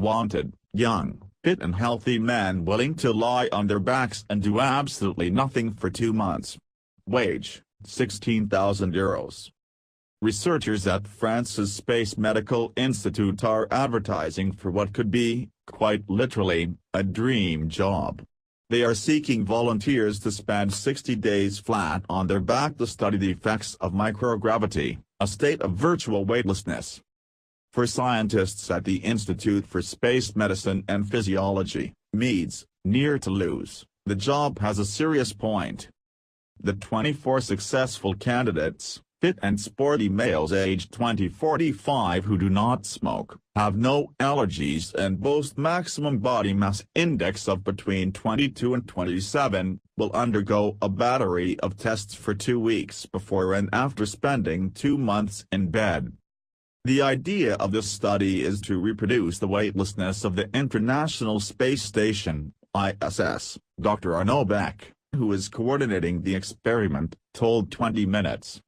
Wanted, young, fit and healthy men willing to lie on their backs and do absolutely nothing for 2 months. Wage, €16,000. Researchers at France's Space Medical Institute are advertising for what could be, quite literally, a dream job. They are seeking volunteers to spend 60 days flat on their back to study the effects of microgravity, a state of virtual weightlessness. For scientists at the Institute for Space Medicine and Physiology, MEADS, near Toulouse, the job has a serious point. The 24 successful candidates, fit and sporty males aged 20-45 who do not smoke, have no allergies and boast maximum body mass index of between 22 and 27, will undergo a battery of tests for 2 weeks before and after spending 2 months in bed. The idea of this study is to reproduce the weightlessness of the International Space Station, ISS, Dr. Arnaud Beck, who is coordinating the experiment, told 20 Minutes.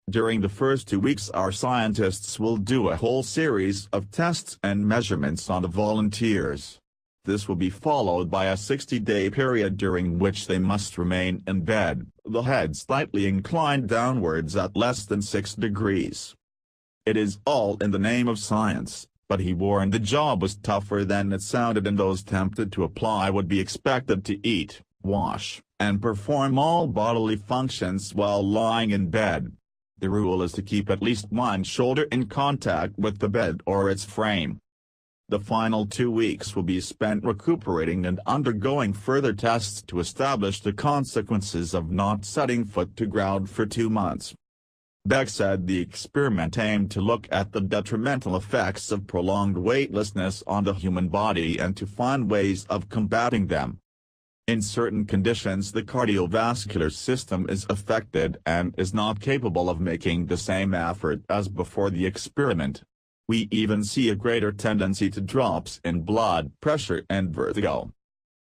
During the first 2 weeks our scientists will do a whole series of tests and measurements on the volunteers. This will be followed by a 60-day period during which they must remain in bed, the head slightly inclined downwards at less than 6 degrees. It is all in the name of science, but he warned the job was tougher than it sounded and those tempted to apply would be expected to eat, wash, and perform all bodily functions while lying in bed. The rule is to keep at least one shoulder in contact with the bed or its frame. The final 2 weeks will be spent recuperating and undergoing further tests to establish the consequences of not setting foot to ground for 2 months. Beck said the experiment aimed to look at the detrimental effects of prolonged weightlessness on the human body and to find ways of combating them. In certain conditions the cardiovascular system is affected and is not capable of making the same effort as before the experiment. We even see a greater tendency to drops in blood pressure and vertigo.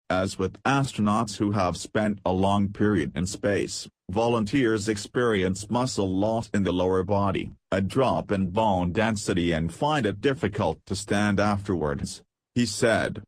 As with astronauts who have spent a long period in space, volunteers experience muscle loss in the lower body, a drop in bone density and find it difficult to stand afterwards, he said.